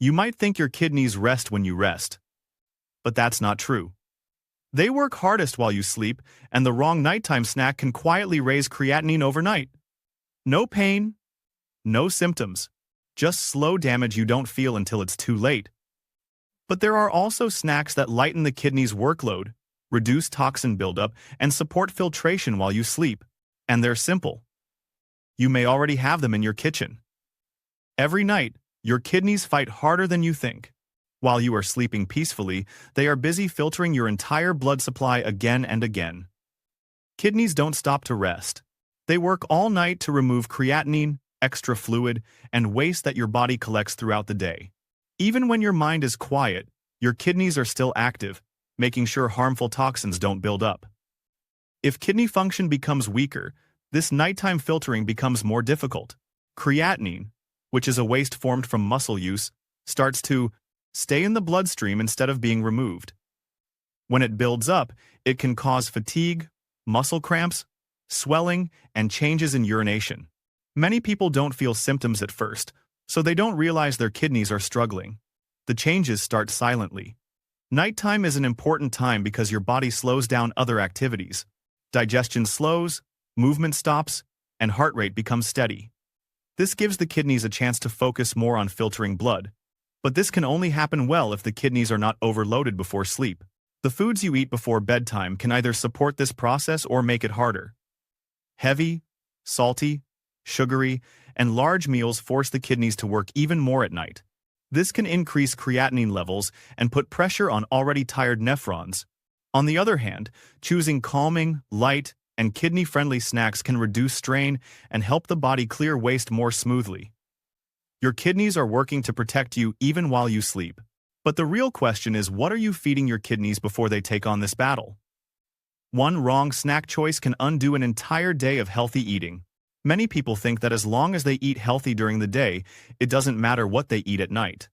You might think your kidneys rest when you rest, but that's not true. They work hardest while you sleep, and the wrong nighttime snack can quietly raise creatinine overnight. No pain, no symptoms, just slow damage you don't feel until it's too late. But there are also snacks that lighten the kidney's workload, reduce toxin buildup, and support filtration while you sleep. And they're simple. You may already have them in your kitchen. Every night, your kidneys fight harder than you think. While you are sleeping peacefully, they are busy filtering your entire blood supply again and again. Kidneys don't stop to rest. They work all night to remove creatinine, extra fluid, and waste that your body collects throughout the day. Even when your mind is quiet, your kidneys are still active, making sure harmful toxins don't build up. If kidney function becomes weaker, this nighttime filtering becomes more difficult. Creatinine, which is a waste formed from muscle use, starts to stay in the bloodstream instead of being removed. When it builds up, it can cause fatigue, muscle cramps, swelling, and changes in urination. Many people don't feel symptoms at first, so they don't realize their kidneys are struggling. The changes start silently. Nighttime is an important time because your body slows down other activities. Digestion slows, movement stops, and heart rate becomes steady. This gives the kidneys a chance to focus more on filtering blood. But this can only happen well if the kidneys are not overloaded before sleep. The foods you eat before bedtime can either support this process or make it harder. Heavy, salty, sugary, and large meals force the kidneys to work even more at night. This can increase creatinine levels and put pressure on already tired nephrons. On the other hand, choosing calming, light, and kidney-friendly snacks can reduce strain and help the body clear waste more smoothly. Your kidneys are working to protect you even while you sleep. But the real question is, what are you feeding your kidneys before they take on this battle? One wrong snack choice can undo an entire day of healthy eating. Many people think that as long as they eat healthy during the day, it doesn't matter what they eat at night.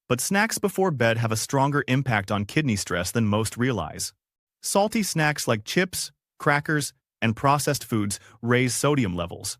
But snacks before bed have a stronger impact on kidney stress than most realize. Salty snacks like chips, crackers, and processed foods raise sodium levels.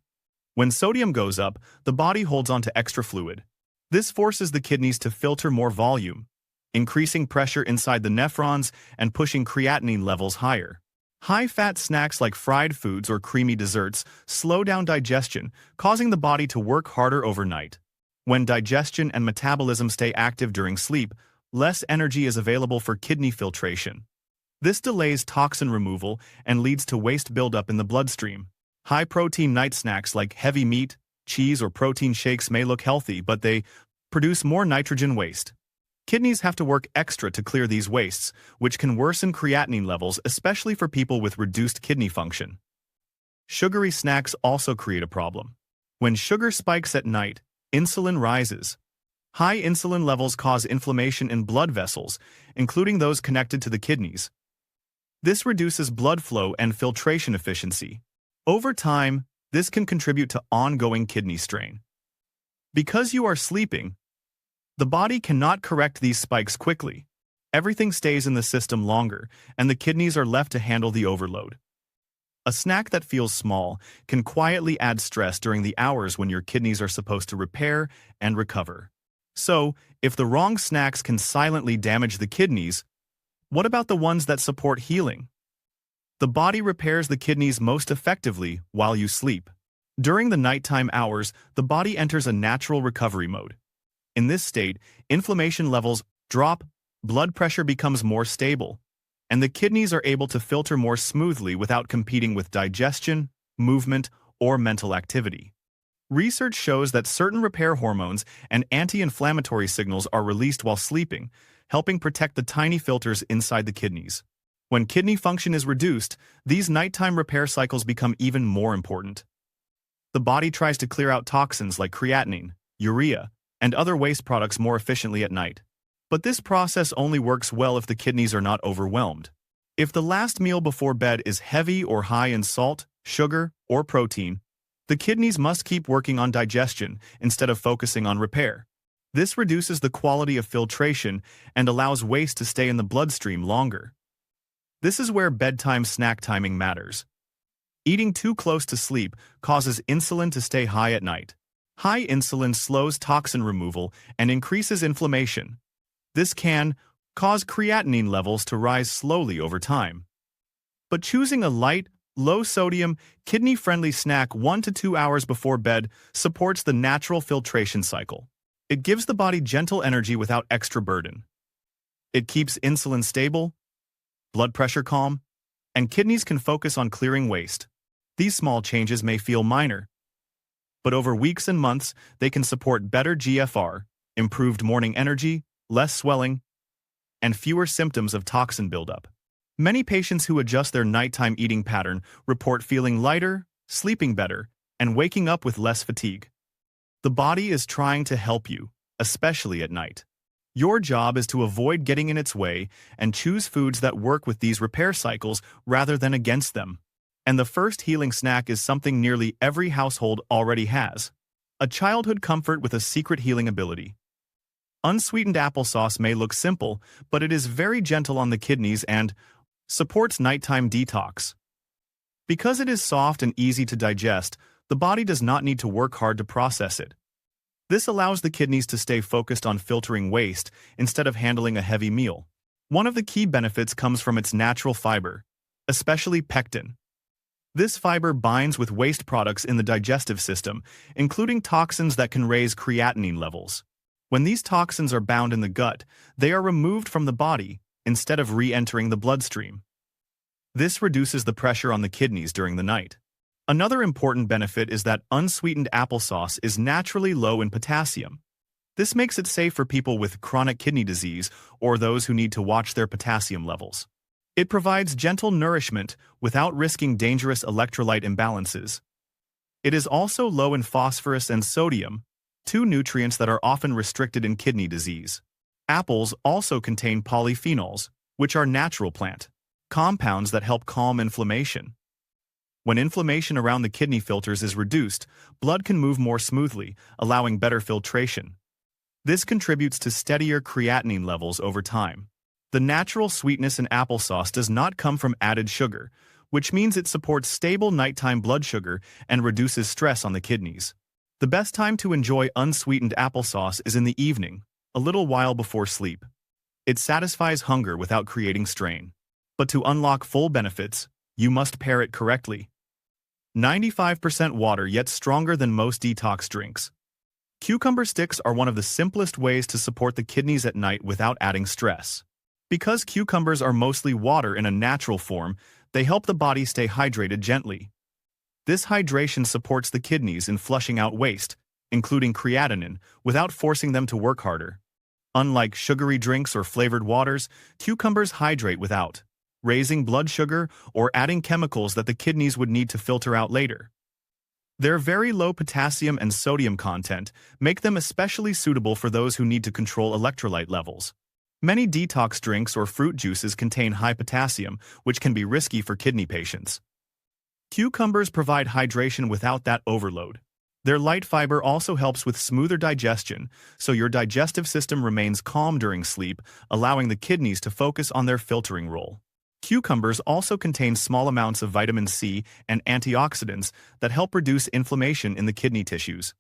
When sodium goes up, the body holds onto extra fluid. This forces the kidneys to filter more volume, increasing pressure inside the nephrons and pushing creatinine levels higher. High-fat snacks like fried foods or creamy desserts slow down digestion, causing the body to work harder overnight. When digestion and metabolism stay active during sleep, less energy is available for kidney filtration. This delays toxin removal and leads to waste buildup in the bloodstream. High-protein night snacks like heavy meat, cheese, or protein shakes may look healthy, but they produce more nitrogen waste. Kidneys have to work extra to clear these wastes, which can worsen creatinine levels, especially for people with reduced kidney function. Sugary snacks also create a problem. When sugar spikes at night, insulin rises. High insulin levels cause inflammation in blood vessels, including those connected to the kidneys. This reduces blood flow and filtration efficiency. Over time, this can contribute to ongoing kidney strain. Because you are sleeping, the body cannot correct these spikes quickly. Everything stays in the system longer, and the kidneys are left to handle the overload. A snack that feels small can quietly add stress during the hours when your kidneys are supposed to repair and recover. So, if the wrong snacks can silently damage the kidneys, what about the ones that support healing? The body repairs the kidneys most effectively while you sleep. During the nighttime hours, the body enters a natural recovery mode. In this state, inflammation levels drop, blood pressure becomes more stable, and the kidneys are able to filter more smoothly without competing with digestion, movement, or mental activity. Research shows that certain repair hormones and anti-inflammatory signals are released while sleeping, helping protect the tiny filters inside the kidneys. When kidney function is reduced, these nighttime repair cycles become even more important. The body tries to clear out toxins like creatinine, urea, and other waste products more efficiently at night. But this process only works well if the kidneys are not overwhelmed. If the last meal before bed is heavy or high in salt, sugar, or protein, the kidneys must keep working on digestion instead of focusing on repair. This reduces the quality of filtration and allows waste to stay in the bloodstream longer. This is where bedtime snack timing matters. Eating too close to sleep causes insulin to stay high at night. High insulin slows toxin removal and increases inflammation. This can cause creatinine levels to rise slowly over time. But choosing a light, low-sodium, kidney-friendly snack 1 to 2 hours before bed supports the natural filtration cycle. It gives the body gentle energy without extra burden. It keeps insulin stable, blood pressure calm, and kidneys can focus on clearing waste. These small changes may feel minor, but over weeks and months, they can support better GFR, improved morning energy, less swelling, and fewer symptoms of toxin buildup. Many patients who adjust their nighttime eating pattern report feeling lighter, sleeping better, and waking up with less fatigue. The body is trying to help you, especially at night. Your job is to avoid getting in its way and choose foods that work with these repair cycles rather than against them. And the first healing snack is something nearly every household already has: a childhood comfort with a secret healing ability. Unsweetened applesauce may look simple, but it is very gentle on the kidneys and supports nighttime detox. Because it is soft and easy to digest, the body does not need to work hard to process it. This allows the kidneys to stay focused on filtering waste instead of handling a heavy meal. One of the key benefits comes from its natural fiber, especially pectin. This fiber binds with waste products in the digestive system, including toxins that can raise creatinine levels. When these toxins are bound in the gut, they are removed from the body instead of re-entering the bloodstream. This reduces the pressure on the kidneys during the night. Another important benefit is that unsweetened applesauce is naturally low in potassium. This makes it safe for people with chronic kidney disease or those who need to watch their potassium levels. It provides gentle nourishment without risking dangerous electrolyte imbalances. It is also low in phosphorus and sodium, two nutrients that are often restricted in kidney disease. Apples also contain polyphenols, which are natural plant compounds that help calm inflammation. When inflammation around the kidney filters is reduced, blood can move more smoothly, allowing better filtration. This contributes to steadier creatinine levels over time. The natural sweetness in applesauce does not come from added sugar, which means it supports stable nighttime blood sugar and reduces stress on the kidneys. The best time to enjoy unsweetened applesauce is in the evening, a little while before sleep. It satisfies hunger without creating strain. But to unlock full benefits, you must pair it correctly. 95% water, yet stronger than most detox drinks. Cucumber sticks are one of the simplest ways to support the kidneys at night without adding stress. Because cucumbers are mostly water in a natural form, they help the body stay hydrated gently. This hydration supports the kidneys in flushing out waste, including creatinine, without forcing them to work harder. Unlike sugary drinks or flavored waters, cucumbers hydrate without raising blood sugar or adding chemicals that the kidneys would need to filter out later. Their very low potassium and sodium content make them especially suitable for those who need to control electrolyte levels. Many detox drinks or fruit juices contain high potassium, which can be risky for kidney patients. Cucumbers provide hydration without that overload. Their light fiber also helps with smoother digestion, so your digestive system remains calm during sleep, allowing the kidneys to focus on their filtering role. Cucumbers also contain small amounts of vitamin C and antioxidants that help reduce inflammation in the kidney tissues.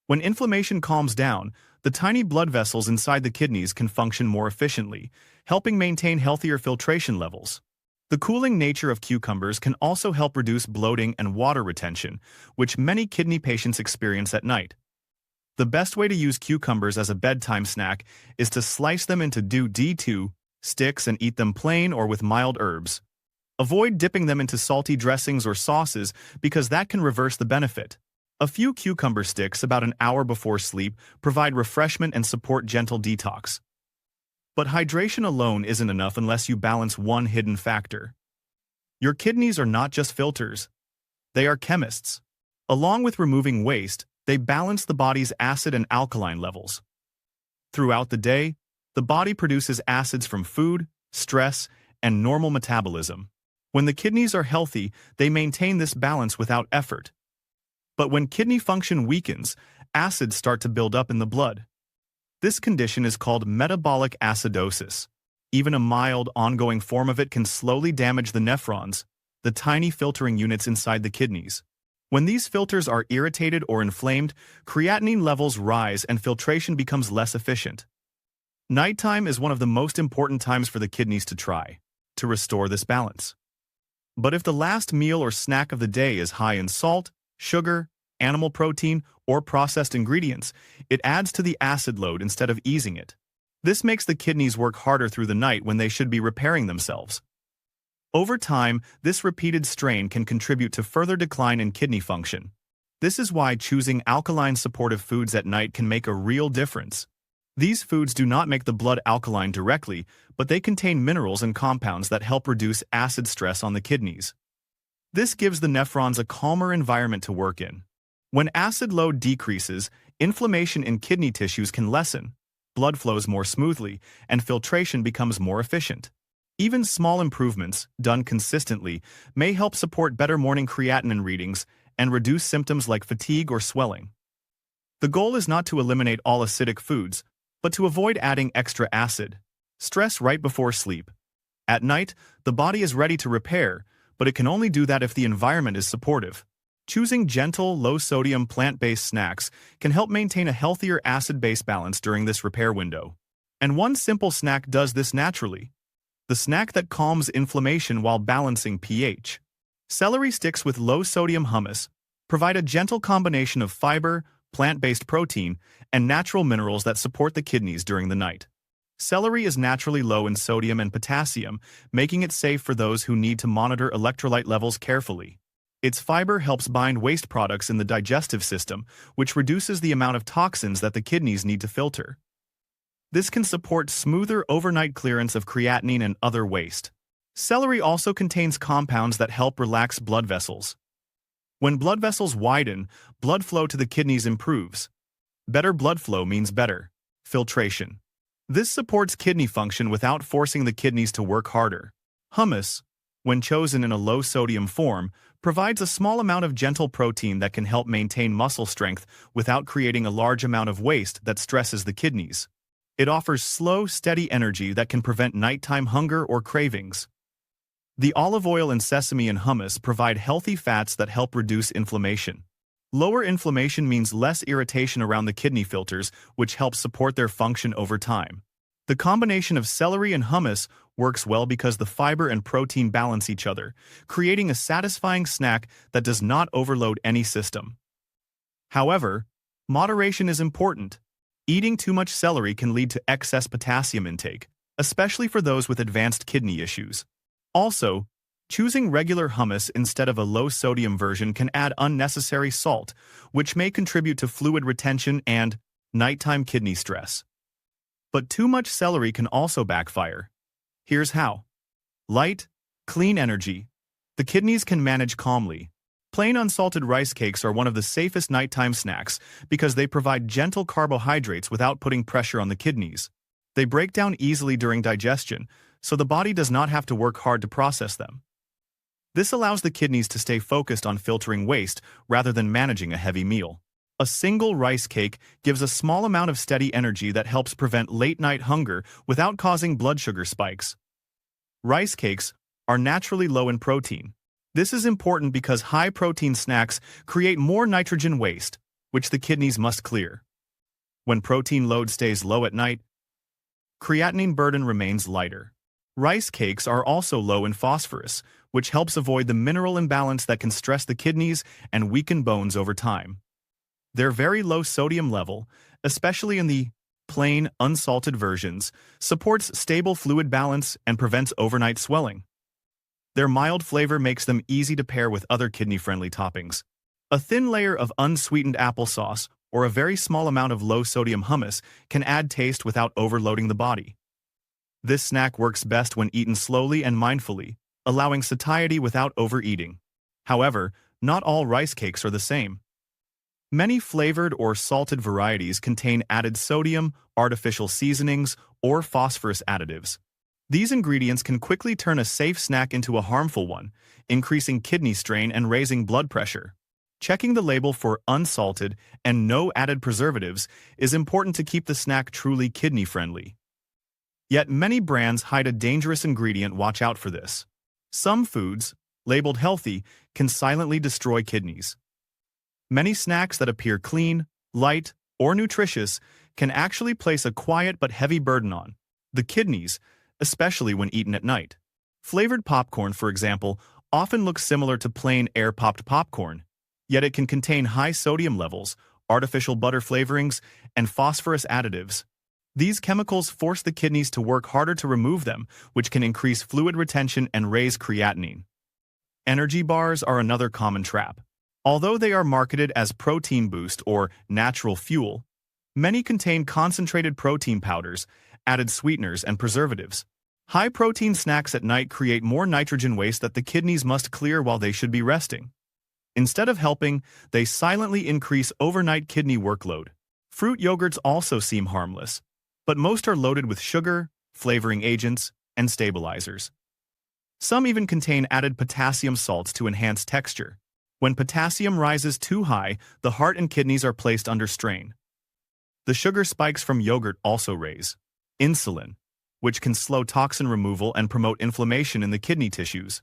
When inflammation calms down, the tiny blood vessels inside the kidneys can function more efficiently, helping maintain healthier filtration levels. The cooling nature of cucumbers can also help reduce bloating and water retention, which many kidney patients experience at night. The best way to use cucumbers as a bedtime snack is to slice them into D2 sticks and eat them plain or with mild herbs. Avoid dipping them into salty dressings or sauces because that can reverse the benefit. A few cucumber sticks about an hour before sleep provide refreshment and support gentle detox. But hydration alone isn't enough unless you balance one hidden factor. Your kidneys are not just filters. They are chemists. Along with removing waste, they balance the body's acid and alkaline levels. Throughout the day, the body produces acids from food, stress, and normal metabolism. When the kidneys are healthy, they maintain this balance without effort. But when kidney function weakens, acids start to build up in the blood. This condition is called metabolic acidosis. Even a mild, ongoing form of it can slowly damage the nephrons, the tiny filtering units inside the kidneys. When these filters are irritated or inflamed, creatinine levels rise and filtration becomes less efficient. Nighttime is one of the most important times for the kidneys to try to restore this balance. But if the last meal or snack of the day is high in salt, sugar, animal protein, or processed ingredients, it adds to the acid load instead of easing it. This makes the kidneys work harder through the night when they should be repairing themselves. Over time, this repeated strain can contribute to further decline in kidney function. This is why choosing alkaline supportive foods at night can make a real difference. These foods do not make the blood alkaline directly, but they contain minerals and compounds that help reduce acid stress on the kidneys. This gives the nephrons a calmer environment to work in. When acid load decreases, inflammation in kidney tissues can lessen, blood flows more smoothly, and filtration becomes more efficient. Even small improvements, done consistently, may help support better morning creatinine readings and reduce symptoms like fatigue or swelling. The goal is not to eliminate all acidic foods, but to avoid adding extra acid. Stress right before sleep. At night, the body is ready to repair, but it can only do that if the environment is supportive. Choosing gentle, low-sodium plant-based snacks can help maintain a healthier acid-base balance during this repair window. And one simple snack does this naturally. The snack that calms inflammation while balancing pH. Celery sticks with low-sodium hummus provide a gentle combination of fiber, plant-based protein, and natural minerals that support the kidneys during the night. Celery is naturally low in sodium and potassium, making it safe for those who need to monitor electrolyte levels carefully. Its fiber helps bind waste products in the digestive system, which reduces the amount of toxins that the kidneys need to filter. This can support smoother overnight clearance of creatinine and other waste. Celery also contains compounds that help relax blood vessels. When blood vessels widen, blood flow to the kidneys improves. Better blood flow means better filtration. This supports kidney function without forcing the kidneys to work harder. Hummus, when chosen in a low-sodium form, provides a small amount of gentle protein that can help maintain muscle strength without creating a large amount of waste that stresses the kidneys. It offers slow, steady energy that can prevent nighttime hunger or cravings. The olive oil and sesame in hummus provide healthy fats that help reduce inflammation. Lower inflammation means less irritation around the kidney filters, which helps support their function over time. The combination of celery and hummus works well because the fiber and protein balance each other, creating a satisfying snack that does not overload any system. However, moderation is important. Eating too much celery can lead to excess potassium intake, especially for those with advanced kidney issues. Also, choosing regular hummus instead of a low-sodium version can add unnecessary salt, which may contribute to fluid retention and nighttime kidney stress. But too much celery can also backfire. Here's how. Light, clean energy. The kidneys can manage calmly. Plain unsalted rice cakes are one of the safest nighttime snacks because they provide gentle carbohydrates without putting pressure on the kidneys. They break down easily during digestion, so the body does not have to work hard to process them. This allows the kidneys to stay focused on filtering waste rather than managing a heavy meal. A single rice cake gives a small amount of steady energy that helps prevent late-night hunger without causing blood sugar spikes. Rice cakes are naturally low in protein. This is important because high-protein snacks create more nitrogen waste, which the kidneys must clear. When protein load stays low at night, creatinine burden remains lighter. Rice cakes are also low in phosphorus, which helps avoid the mineral imbalance that can stress the kidneys and weaken bones over time. Their very low sodium level, especially in the plain, unsalted versions, supports stable fluid balance and prevents overnight swelling. Their mild flavor makes them easy to pair with other kidney-friendly toppings. A thin layer of unsweetened applesauce or a very small amount of low-sodium hummus can add taste without overloading the body. This snack works best when eaten slowly and mindfully, allowing satiety without overeating. However, not all rice cakes are the same. Many flavored or salted varieties contain added sodium, artificial seasonings, or phosphorus additives. These ingredients can quickly turn a safe snack into a harmful one, increasing kidney strain and raising blood pressure. Checking the label for unsalted and no added preservatives is important to keep the snack truly kidney-friendly. Yet many brands hide a dangerous ingredient. Watch out for this. Some foods, labeled healthy, can silently destroy kidneys. Many snacks that appear clean, light, or nutritious can actually place a quiet but heavy burden on the kidneys, especially when eaten at night. Flavored popcorn, for example, often looks similar to plain air-popped popcorn, yet it can contain high sodium levels, artificial butter flavorings, and phosphorus additives. These chemicals force the kidneys to work harder to remove them, which can increase fluid retention and raise creatinine. Energy bars are another common trap. Although they are marketed as protein boost or natural fuel, many contain concentrated protein powders, added sweeteners, and preservatives. High-protein snacks at night create more nitrogen waste that the kidneys must clear while they should be resting. Instead of helping, they silently increase overnight kidney workload. Fruit yogurts also seem harmless, but most are loaded with sugar, flavoring agents, and stabilizers. Some even contain added potassium salts to enhance texture. When potassium rises too high, the heart and kidneys are placed under strain. The sugar spikes from yogurt also raise insulin, which can slow toxin removal and promote inflammation in the kidney tissues.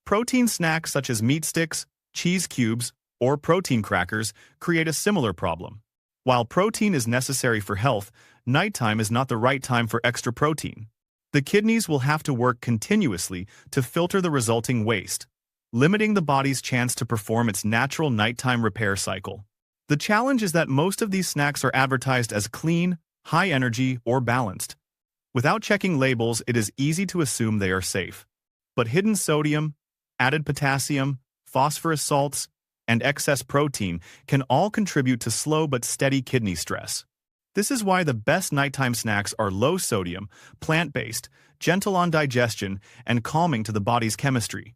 Protein snacks such as meat sticks, cheese cubes, or protein crackers create a similar problem. While protein is necessary for health, nighttime is not the right time for extra protein. The kidneys will have to work continuously to filter the resulting waste, limiting the body's chance to perform its natural nighttime repair cycle. The challenge is that most of these snacks are advertised as clean, high energy, or balanced. Without checking labels, it is easy to assume they are safe. But hidden sodium, added potassium, phosphorus salts, and excess protein can all contribute to slow but steady kidney stress. This is why the best nighttime snacks are low sodium, plant-based, gentle on digestion, and calming to the body's chemistry.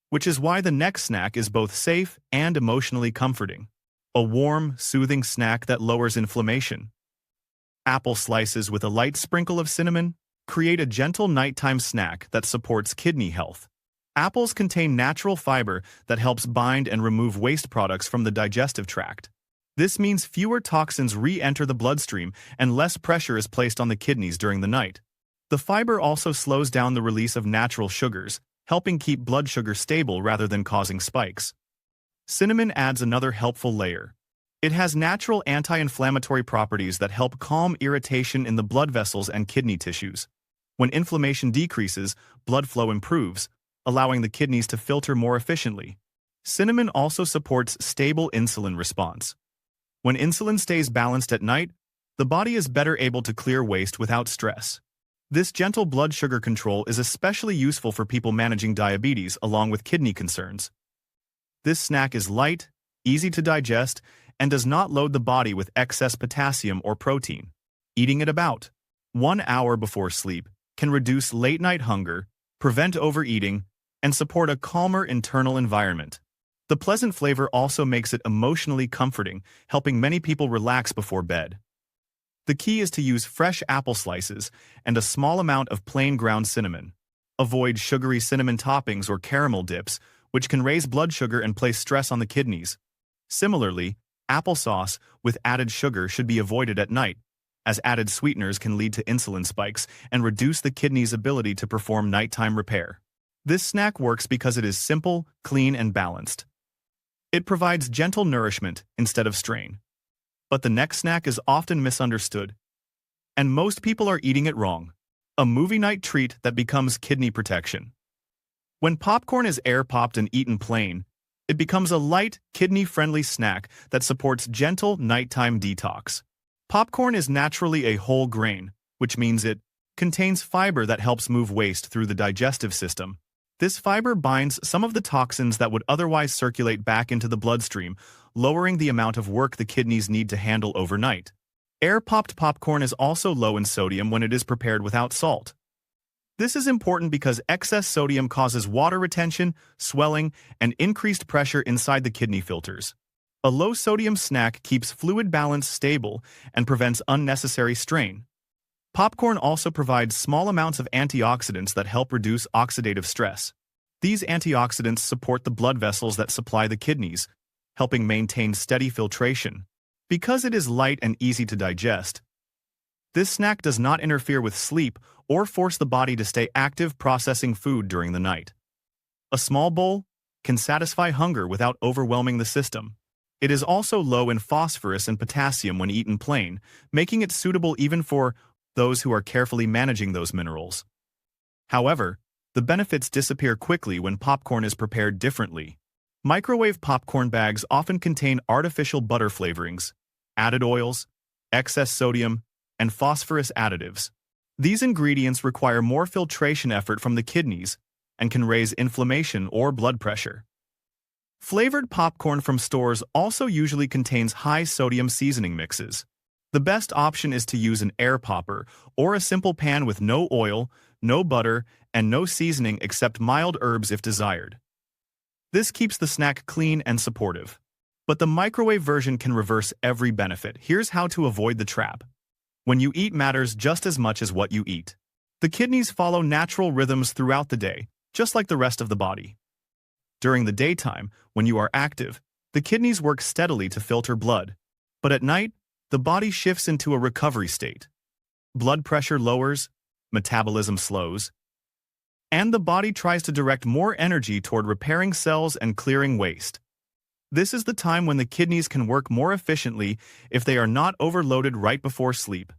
Which is why the next snack is both safe and emotionally comforting. A warm, soothing snack that lowers inflammation. Apple slices with a light sprinkle of cinnamon create a gentle nighttime snack that supports kidney health. Apples contain natural fiber that helps bind and remove waste products from the digestive tract. This means fewer toxins re-enter the bloodstream and less pressure is placed on the kidneys during the night. The fiber also slows down the release of natural sugars, helping keep blood sugar stable rather than causing spikes. Cinnamon adds another helpful layer. It has natural anti-inflammatory properties that help calm irritation in the blood vessels and kidney tissues. When inflammation decreases, blood flow improves, allowing the kidneys to filter more efficiently. Cinnamon also supports stable insulin response. When insulin stays balanced at night, the body is better able to clear waste without stress. This gentle blood sugar control is especially useful for people managing diabetes along with kidney concerns. This snack is light, easy to digest, and does not load the body with excess potassium or protein. Eating it about 1 hour before sleep can reduce late-night hunger, prevent overeating, and support a calmer internal environment. The pleasant flavor also makes it emotionally comforting, helping many people relax before bed. The key is to use fresh apple slices and a small amount of plain ground cinnamon. Avoid sugary cinnamon toppings or caramel dips, which can raise blood sugar and place stress on the kidneys. Similarly, applesauce with added sugar should be avoided at night, as added sweeteners can lead to insulin spikes and reduce the kidney's ability to perform nighttime repair. This snack works because it is simple, clean, and balanced. It provides gentle nourishment instead of strain. But the next snack is often misunderstood, and most people are eating it wrong. A movie night treat that becomes kidney protection. When popcorn is air-popped and eaten plain, it becomes a light, kidney-friendly snack that supports gentle nighttime detox. Popcorn is naturally a whole grain, which means it contains fiber that helps move waste through the digestive system. This fiber binds some of the toxins that would otherwise circulate back into the bloodstream, lowering the amount of work the kidneys need to handle overnight. Air-popped popcorn is also low in sodium when it is prepared without salt. This is important because excess sodium causes water retention, swelling, and increased pressure inside the kidney filters. A low-sodium snack keeps fluid balance stable and prevents unnecessary strain. Popcorn also provides small amounts of antioxidants that help reduce oxidative stress. These antioxidants support the blood vessels that supply the kidneys, helping maintain steady filtration. Because it is light and easy to digest, this snack does not interfere with sleep or force the body to stay active processing food during the night. A small bowl can satisfy hunger without overwhelming the system. It is also low in phosphorus and potassium when eaten plain, making it suitable even for those who are carefully managing those minerals. However, the benefits disappear quickly when popcorn is prepared differently. Microwave popcorn bags often contain artificial butter flavorings, added oils, excess sodium, and phosphorus additives. These ingredients require more filtration effort from the kidneys and can raise inflammation or blood pressure. Flavored popcorn from stores also usually contains high-sodium seasoning mixes. The best option is to use an air popper or a simple pan with no oil, no butter, and no seasoning except mild herbs if desired. This keeps the snack clean and supportive. But the microwave version can reverse every benefit. Here's how to avoid the trap. When you eat matters just as much as what you eat. The kidneys follow natural rhythms throughout the day, just like the rest of the body. During the daytime, when you are active, the kidneys work steadily to filter blood. But at night, the body shifts into a recovery state. Blood pressure lowers, metabolism slows, and the body tries to direct more energy toward repairing cells and clearing waste. This is the time when the kidneys can work more efficiently if they are not overloaded right before sleep.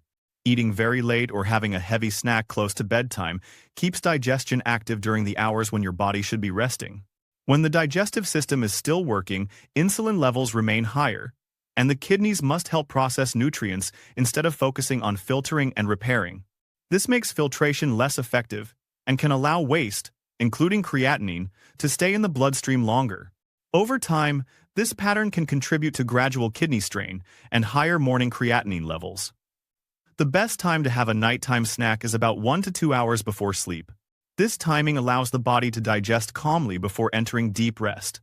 Eating very late or having a heavy snack close to bedtime keeps digestion active during the hours when your body should be resting. When the digestive system is still working, insulin levels remain higher, and the kidneys must help process nutrients instead of focusing on filtering and repairing. This makes filtration less effective and can allow waste, including creatinine, to stay in the bloodstream longer. Over time, this pattern can contribute to gradual kidney strain and higher morning creatinine levels. The best time to have a nighttime snack is about 1 to 2 hours before sleep. This timing allows the body to digest calmly before entering deep rest.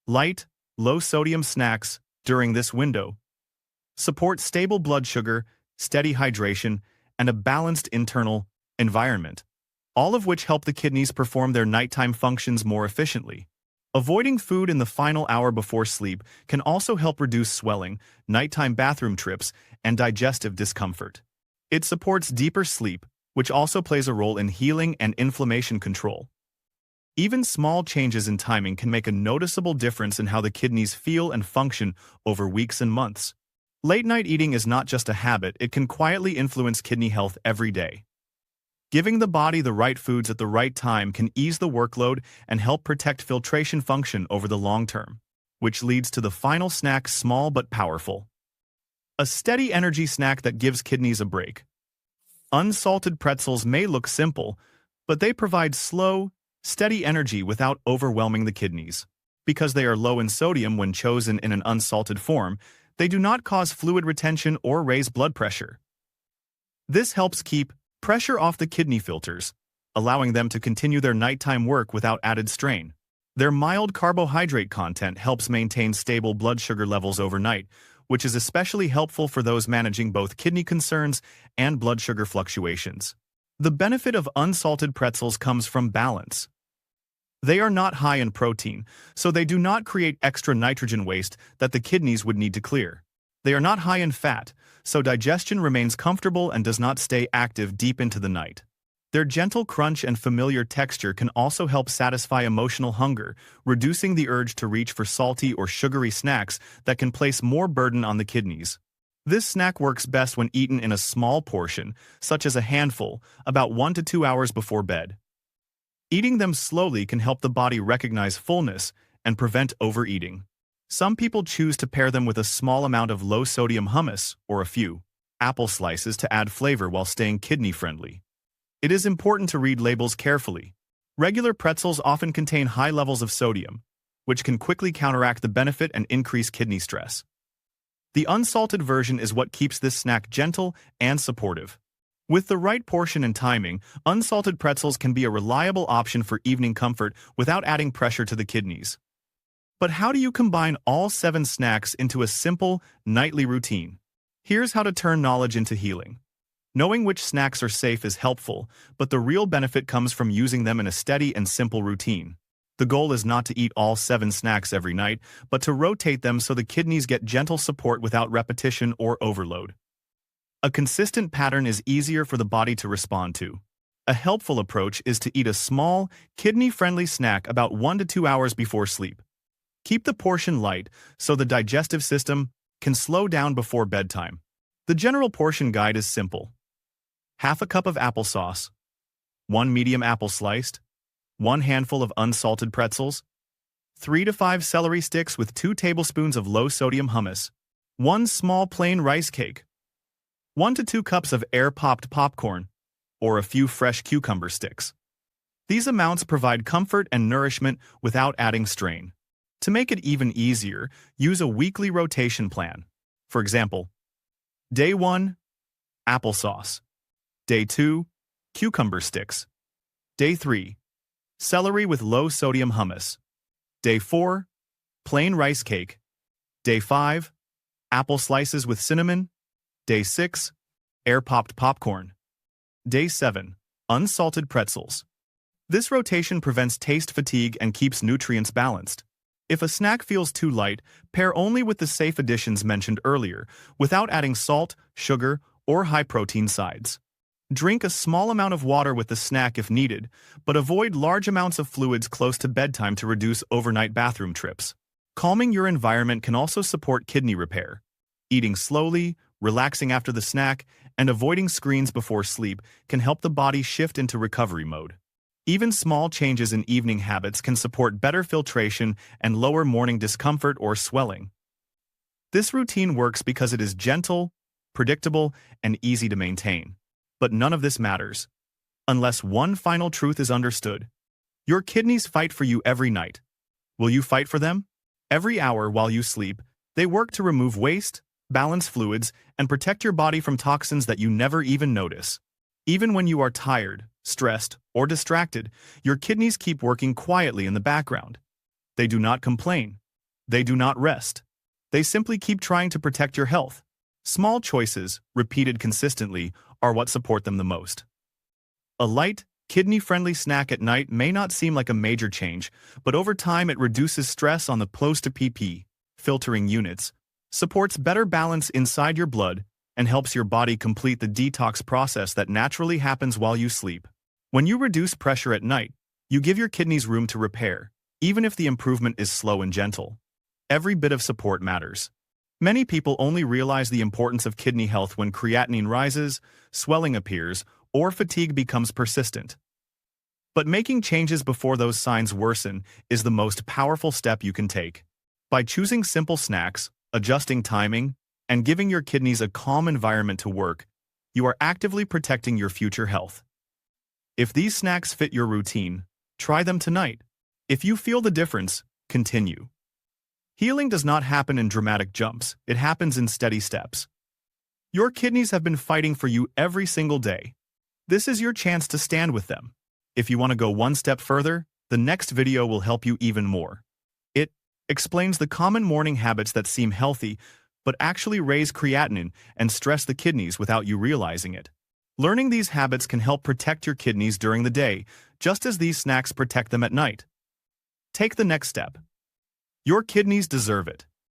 Light, low-sodium snacks during this window support stable blood sugar, steady hydration, and a balanced internal environment, all of which help the kidneys perform their nighttime functions more efficiently. Avoiding food in the final hour before sleep can also help reduce swelling, nighttime bathroom trips, and digestive discomfort. It supports deeper sleep, which also plays a role in healing and inflammation control. Even small changes in timing can make a noticeable difference in how the kidneys feel and function over weeks and months. Late-night eating is not just a habit, it can quietly influence kidney health every day. Giving the body the right foods at the right time can ease the workload and help protect filtration function over the long term, which leads to the final snack, small but powerful. A steady energy snack that gives kidneys a break. Unsalted pretzels may look simple, but they provide slow, steady energy without overwhelming the kidneys. Because they are low in sodium when chosen in an unsalted form, they do not cause fluid retention or raise blood pressure. This helps keep pressure off the kidney filters, allowing them to continue their nighttime work without added strain. Their mild carbohydrate content helps maintain stable blood sugar levels overnight, which is especially helpful for those managing both kidney concerns and blood sugar fluctuations. The benefit of unsalted pretzels comes from balance. They are not high in protein, so they do not create extra nitrogen waste that the kidneys would need to clear. They are not high in fat, so digestion remains comfortable and does not stay active deep into the night. Their gentle crunch and familiar texture can also help satisfy emotional hunger, reducing the urge to reach for salty or sugary snacks that can place more burden on the kidneys. This snack works best when eaten in a small portion, such as a handful, about 1 to 2 hours before bed. Eating them slowly can help the body recognize fullness and prevent overeating. Some people choose to pair them with a small amount of low-sodium hummus or a few apple slices to add flavor while staying kidney-friendly. It is important to read labels carefully. Regular pretzels often contain high levels of sodium, which can quickly counteract the benefit and increase kidney stress. The unsalted version is what keeps this snack gentle and supportive. With the right portion and timing, unsalted pretzels can be a reliable option for evening comfort without adding pressure to the kidneys. But how do you combine all 7 snacks into a simple, nightly routine? Here's how to turn knowledge into healing. Knowing which snacks are safe is helpful, but the real benefit comes from using them in a steady and simple routine. The goal is not to eat all 7 snacks every night, but to rotate them so the kidneys get gentle support without repetition or overload. A consistent pattern is easier for the body to respond to. A helpful approach is to eat a small, kidney-friendly snack about 1 to 2 hours before sleep. Keep the portion light so the digestive system can slow down before bedtime. The general portion guide is simple. Half a cup of applesauce, 1 medium apple sliced, 1 handful of unsalted pretzels, 3 to 5 celery sticks with 2 tablespoons of low-sodium hummus, 1 small plain rice cake, 1 to 2 cups of air-popped popcorn, or a few fresh cucumber sticks. These amounts provide comfort and nourishment without adding strain. To make it even easier, use a weekly rotation plan. For example, Day 1, applesauce. Day 2, cucumber sticks. Day 3, celery with low-sodium hummus. Day 4, plain rice cake. Day 5, apple slices with cinnamon. Day 6, air-popped popcorn. Day 7, unsalted pretzels. This rotation prevents taste fatigue and keeps nutrients balanced. If a snack feels too light, pair only with the safe additions mentioned earlier, without adding salt, sugar, or high-protein sides. Drink a small amount of water with the snack if needed, but avoid large amounts of fluids close to bedtime to reduce overnight bathroom trips. Calming your environment can also support kidney repair. Eating slowly, relaxing after the snack, and avoiding screens before sleep can help the body shift into recovery mode. Even small changes in evening habits can support better filtration and lower morning discomfort or swelling. This routine works because it is gentle, predictable, and easy to maintain. But none of this matters unless one final truth is understood. Your kidneys fight for you every night. Will you fight for them? Every hour while you sleep, they work to remove waste, balance fluids, and protect your body from toxins that you never even notice. Even when you are tired, stressed, or distracted, your kidneys keep working quietly in the background. They do not complain. They do not rest. They simply keep trying to protect your health. Small choices, repeated consistently, are what support them the most. A light, kidney-friendly snack at night may not seem like a major change, but over time it reduces stress on the post-PP filtering units, supports better balance inside your blood, and helps your body complete the detox process that naturally happens while you sleep. When you reduce pressure at night, you give your kidneys room to repair, even if the improvement is slow and gentle. Every bit of support matters. Many people only realize the importance of kidney health when creatinine rises, swelling appears, or fatigue becomes persistent. But making changes before those signs worsen is the most powerful step you can take. By choosing simple snacks, adjusting timing, and giving your kidneys a calm environment to work, you are actively protecting your future health. If these snacks fit your routine, try them tonight. If you feel the difference, continue. Healing does not happen in dramatic jumps, it happens in steady steps. Your kidneys have been fighting for you every single day. This is your chance to stand with them. If you want to go one step further, the next video will help you even more. It explains the common morning habits that seem healthy, but actually raise creatinine and stress the kidneys without you realizing it. Learning these habits can help protect your kidneys during the day, just as these snacks protect them at night. Take the next step. Your kidneys deserve it.